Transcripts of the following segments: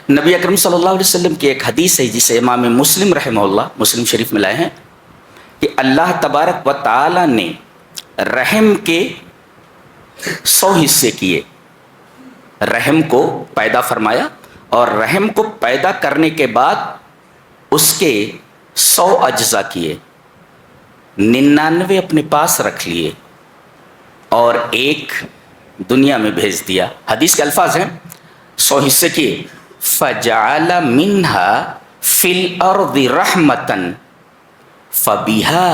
نبی اکرم صلی اللہ علیہ وسلم کی ایک حدیث ہے جسے امام مسلم رحمہ اللہ مسلم شریف میں لائے ہیں کہ اللہ تبارک و تعالی نے رحم کے 100 حصے کیے، رحم کو پیدا فرمایا اور رحم کو پیدا کرنے کے بعد اس کے 100 اجزاء کیے، 99 اپنے پاس رکھ لیے اور ایک دنیا میں بھیج دیا۔ حدیث کے الفاظ ہیں 100 حصے کیے، فجعل منها فی الارض رحمتا فبها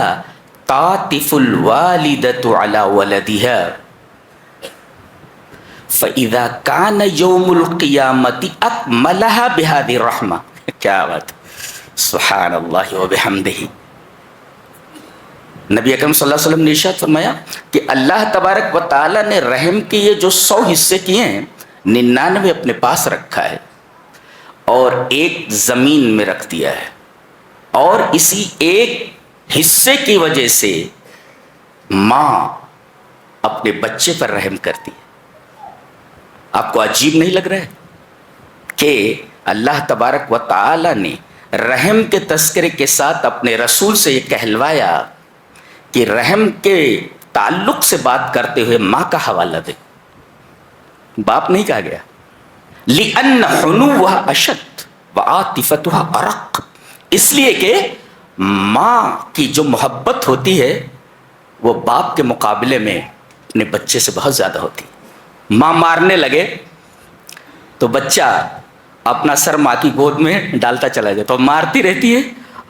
تعطف الوالدة على ولدها فاذا كان يوم القيامة اكملها بهذه الرحمة۔ کیا بات، سبحان اللہ وبحمدہ۔ نبی اکرم صلی اللہ علیہ وسلم نے ارشاد فرمایا کہ اللہ تبارک و تعالی نے رحم کے یہ جو 100 حصے کیے ہیں، 99 اپنے پاس رکھا ہے اور ایک زمین میں رکھ دیا ہے، اور اسی ایک حصے کی وجہ سے ماں اپنے بچے پر رحم کرتی ہے۔ آپ کو عجیب نہیں لگ رہا ہے کہ اللہ تبارک و تعالی نے رحم کے تذکرے کے ساتھ اپنے رسول سے یہ کہلوایا کہ رحم کے تعلق سے بات کرتے ہوئے ماں کا حوالہ دے، باپ نہیں کہا گیا۔ لِأَنَّ حُنُوَّهَا أَشَدُّ وَعَاطِفَتُهَا أَرَقُّ، اس لیے کہ ماں کی جو محبت ہوتی ہے وہ باپ کے مقابلے میں اپنے بچے سے بہت زیادہ ہوتی ہے۔ ماں مارنے لگے تو بچہ اپنا سر ماں کی گود میں ڈالتا چلا جاتا، تو مارتی رہتی ہے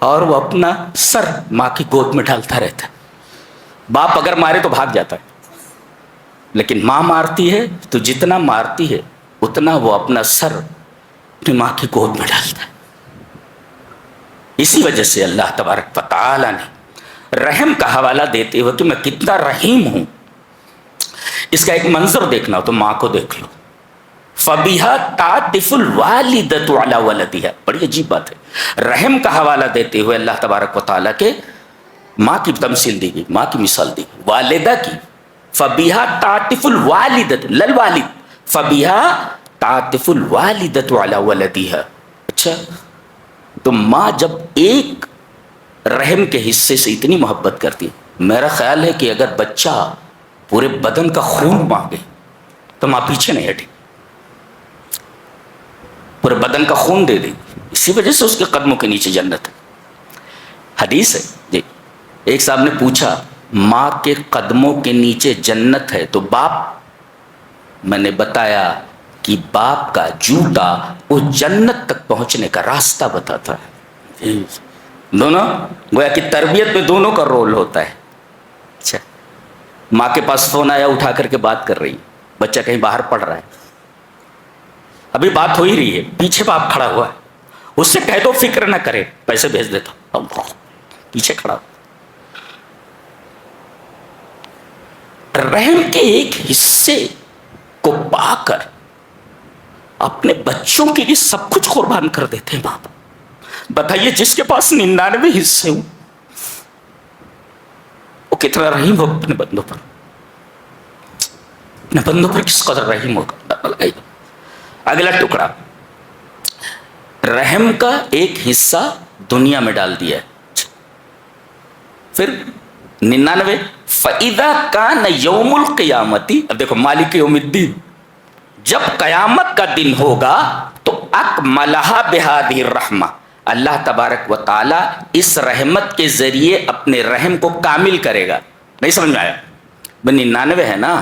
اور وہ اپنا سر ماں کی گود میں ڈالتا رہتا ہے۔ باپ اگر مارے تو بھاگ جاتا ہے، لیکن ماں مارتی ہے تو جتنا مارتی ہے اتنا وہ اپنا سر اپنی ماں کی گود میں ڈالتا ہے۔ اسی وجہ سے اللہ تبارک و تعالی نے رحم کا حوالہ دیتے ہوئے کہ میں کتنا رحیم ہوں، اس کا ایک منظر دیکھنا ہو تو ماں کو دیکھ لو، فَبِهَا تَعْطِفُ الْوَالِدَةُ عَلَى وَلَدِهَا، بڑی عجیب بات ہے۔ رحم کا حوالہ دیتے ہوئے اللہ تبارک و تعالیٰ کے ماں کی تمثیل دی گئی، ماں کی مثال دی گئی، والدہ کی۔ فَبِهَا تَعْطِفُ الْوَالِدَةُ لَلْوَالِدِ فَبِهَا تَعْطِفُ الْوَالِدَةُ عَلَى وَلَدِهَا۔ اچھا، تو ماں جب ایک رحم کے حصے سے اتنی محبت کرتی ہے، میرا خیال ہے کہ اگر بچہ پورے بدن کا خون مانگے تو ماں پیچھے نہیں ہٹی، پورے بدن کا خون دے دی، اسی وجہ سے اس کے قدموں کے نیچے جنت ہے۔ حدیث ہے جی، ایک صاحب نے پوچھا ماں کے قدموں کے نیچے جنت ہے تو باپ؟ میں نے بتایا کہ باپ کا جوتا اس جنت تک پہنچنے کا راستہ بتاتا ہے۔ دونوں گویا کہ تربیت میں دونوں کا رول ہوتا ہے۔ اچھا، ماں کے پاس فون آیا، اٹھا کر کے بات کر رہی، بچہ کہیں باہر پڑھ رہا ہے، ابھی بات ہو ہی رہی ہے، پیچھے باپ کھڑا ہوا ہے، اس سے کہہ دو فکر نہ کرے، پیسے بھیج دیتا ہوں، پیچھے کھڑا ہو۔ رحم کے ایک حصے کو پا کر اپنے بچوں کے لیے سب کچھ قربان کر دیتے ہیں باپ۔ بتائیے جس کے پاس 99 حصے ہوں وہ کتنا رحیم ہو اپنے بندوں پر، اپنے بندوں پر کس قدر رحیم ہوگا۔ اگلا ٹکڑا، رحم کا ایک حصہ دنیا میں ڈال دیا ہے، پھر 99۔ فَإِذَا كَانَ يَوْمُ الْقِيَامَةِ، اب دیکھو مالک یوم الدین، جب قیامت کا دن ہوگا تو أَكْمَلَهَا بِهَذِهِ الرَّحْمَةِ، اللہ تبارک و تعالی اس رحمت کے ذریعے اپنے رحم کو کامل کرے گا۔ نہیں سمجھ میں آیا؟ 99 ہے نا،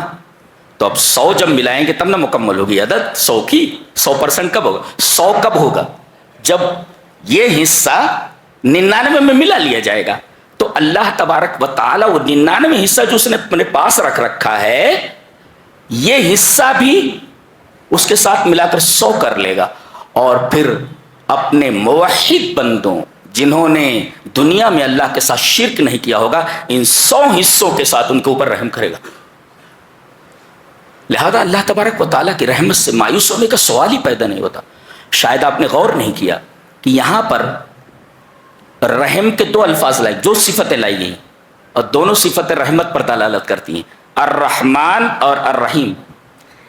تو اب 100 جب ملائیں گے تب نہ مکمل ہوگی عدد 100 کی۔ 100% کب ہوگا؟ 100 کب ہوگا؟ جب یہ حصہ 99 میں ملا لیا جائے گا، تو اللہ تبارک و تعالی وہ 99 حصہ جو اس نے اپنے پاس رکھ رکھا ہے، یہ حصہ بھی اس کے ساتھ ملا کر 100 کر لے گا، اور پھر اپنے موحد بندوں جنہوں نے دنیا میں اللہ کے ساتھ شرک نہیں کیا ہوگا، ان 100 حصوں کے ساتھ ان کے اوپر رحم کرے گا۔ لہذا اللہ تبارک و تعالیٰ کی رحمت سے مایوس ہونے کا سوال ہی پیدا نہیں ہوتا۔ شاید آپ نے غور نہیں کیا کہ یہاں پر رحم کے 2 الفاظ لائے، جو صفتیں لائی گئی، اور دونوں صفتیں رحمت پر دلالت کرتی ہیں، الرحمن اور الرحیم۔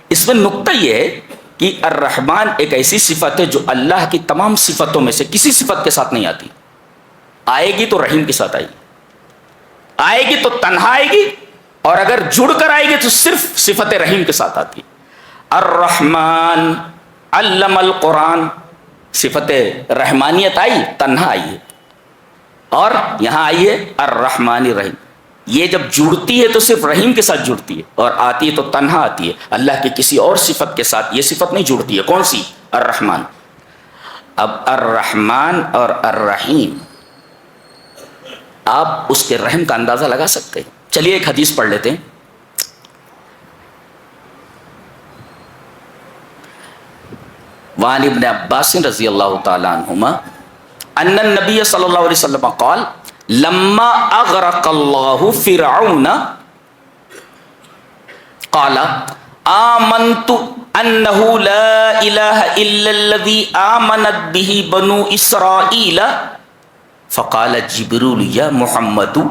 اس میں نقطہ یہ ہے کہ الرحمن ایک ایسی صفت ہے جو اللہ کی تمام صفتوں میں سے کسی صفت کے ساتھ نہیں آتی. آئے گی تو رحیم کے ساتھ آئے گی، آئے گی تو تنہا آئے گی، اور اگر جڑ کر آئے گی تو صرف صفت رحیم کے ساتھ آتی. الرحمن علم القرآن، صفت رحمانیت آئی، تنہا آئی ہے، اور یہاں آئی ہے الرحمن الرحیم. یہ جب جڑتی ہے تو صرف رحیم کے ساتھ جڑتی ہے، اور آتی ہے تو تنہا آتی ہے، اللہ کی کسی اور صفت کے ساتھ یہ صفت نہیں جڑتی ہے. کون سی؟ الرحمن. اب الرحمن اور الرحیم آپ اس کے رحم کا اندازہ لگا سکتے ہیں. چلیے ایک حدیث پڑھ لیتے ہیں. وعن ابن عباس رضی اللہ تعالی عنہما ان النبی صلی اللہ علیہ وسلم قال لما اغرق اللہ فرعون قال آمنت انه لا الہ الا الذي آمنت به بنو اسرائیل فقال جبریل یا محمد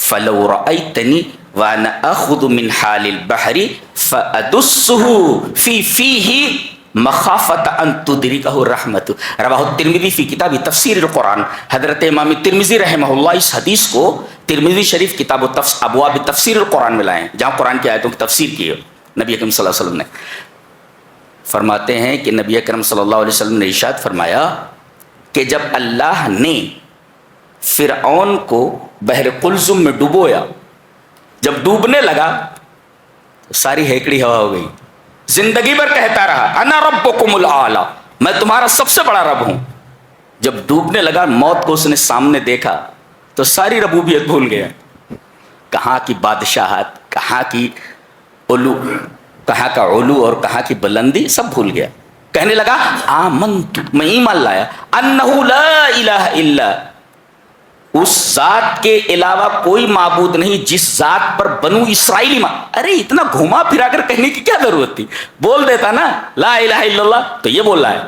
فلو رأیتنی وانا اخذ من حال البحر فادسه فی فیہ مخافت ان تدرکہ الرحمت. رواہ الترمذی فی کتاب تفسیر القرآن. حضرت امام ترمذی رحمہ اللہ اس حدیث کو ترمذی شریف کتاب ابواب تفسیر القرآن میں لائے ہیں، جہاں قرآن کی آیتوں کی تفسیر کی ہے نبی اکرم صلی اللہ علیہ وسلم نے. فرماتے ہیں کہ نبی اکرم صلی اللہ علیہ وسلم نے ارشاد فرمایا کہ جب اللہ نے فرعون کو بحر قلزم میں ڈبویا، جب ڈوبنے لگا تو ساری ہیکڑی ہوا ہو گئی، زندگی بھر کہتا رہا انا ربکم الاعلی، میں تمہارا سب سے بڑا رب ہوں. جب ڈوبنے لگا، موت کو اس نے سامنے دیکھا تو ساری ربوبیت بھول گیا. کہاں کی بادشاہت، کہاں کی علو، کہاں کا علو اور کہاں کی بلندی سب بھول گیا. کہنے لگا آمنت، میں ایمان لایا، انہ لا الہ الا، اس ذات کے علاوہ کوئی معبود نہیں جس ذات پر بنو اسرائیل ارے اتنا گھما پھرا کر کہنے کی کیا ضرورت تھی؟ بول دیتا نا لا الہ الا اللہ. تو یہ بول رہا ہے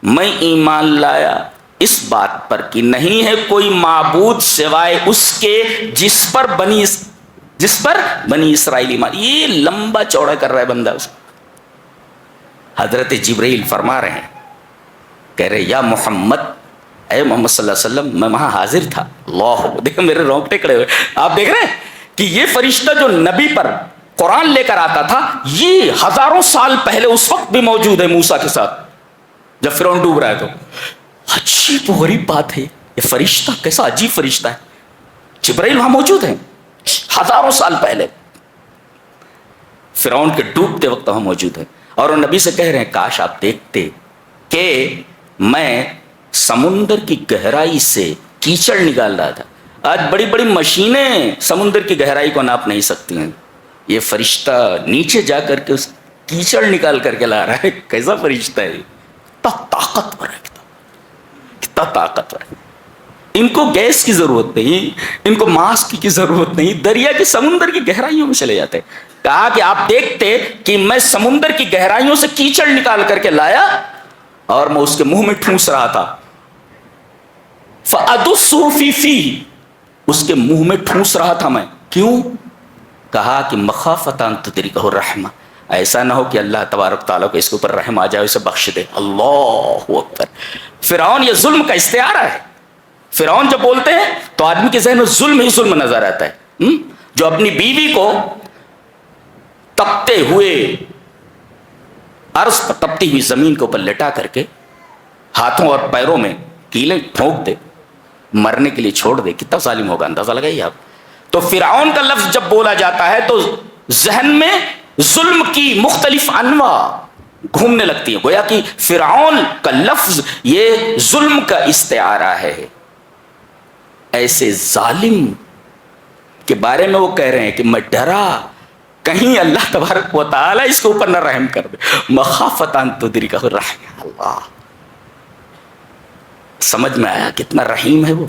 میں ایمان لایا اس بات پر کہ نہیں ہے کوئی معبود سوائے اس کے جس پر بنی اسرائیل ایمان. یہ لمبا چوڑا کر رہا ہے بندہ. اس حضرت جبرائیل فرما رہے ہیں، کہہ رہے یا محمد، اے محمد صلی اللہ علیہ وسلم، میں وہاں حاضر تھا. اللہ، دیکھو میرے رونگٹے کھڑے ہوئے. آپ دیکھ رہے ہیں کہ یہ فرشتہ جو نبی پر قرآن لے کر آتا تھا، یہ ہزاروں سال پہلے اس وقت بھی موجود ہے موسیٰ کے ساتھ جب فرعون ڈوب رہا ہے. تو عجیب و غریب بات ہے، یہ فرشتہ کیسا عجیب فرشتہ ہے. جبرائیل وہاں موجود ہیں ہزاروں سال پہلے، فرعون کے ڈوبتے وقت وہاں موجود ہے، اور وہ نبی سے کہہ رہے ہیں کاش آپ دیکھتے کہ میں سمندر کی گہرائی سے کیچڑ نکال رہا تھا. آج بڑی بڑی مشینیں سمندر کی گہرائی کو ناپ نہیں سکتی ہیں، یہ فرشتہ نیچے جا کر کے اس کیچڑ نکال کر کے لا رہا ہے. کیسا فرشتہ ہے، کتنا طاقتور ہے، کتنا طاقتور ہے. ان کو گیس کی ضرورت نہیں، ان کو ماسک کی ضرورت نہیں، دریا کی سمندر کی گہرائیوں میں چلے جاتے. کہا کہ آپ دیکھتے کہ میں سمندر کی گہرائیوں سے کیچڑ نکال کر کے لایا اور میں اس کے منہ میں ٹھونس رہا تھا. فَأَدُسُّهُ فِي فِيهِ، اس کے منہ میں ٹھونس رہا تھا میں. کیوں؟ کہا کہ مخافت ان تدرکہ الرحمہ، ایسا نہ ہو کہ اللہ تبارک تعالیٰ کو اس کے اوپر رحم آ جائے، اسے بخش دے. اللہ اکبر. فرعون یہ ظلم کا استعارہ ہے. فرعون جب بولتے ہیں تو آدمی کے ذہن میں ظلم ہی ظلم نظر آتا ہے. جو اپنی بیوی کو تپتے ہوئے عرض پر، تپتی ہوئی زمین کے اوپر لٹا کر کے ہاتھوں اور پیروں میں کیلیں ٹھونک دے، مرنے کے لیے چھوڑ دے، کتنا ظالم ہوگا، اندازہ لگائیے آپ. تو فرعون کا لفظ جب بولا جاتا ہے تو ذہن میں ظلم کی مختلف انواع گھومنے لگتی ہیں. گویا کہ فرعون کا لفظ یہ ظلم کا استعارہ ہے. ایسے ظالم کے بارے میں وہ کہہ رہے ہیں کہ میں ڈرا کہیں اللہ تبارک و تعالی اس کے اوپر نہ رحم کر دے. مخافت ان تدرکہ الرحمہ. اللہ، سمجھ میں آیا کتنا رحیم ہے وہ.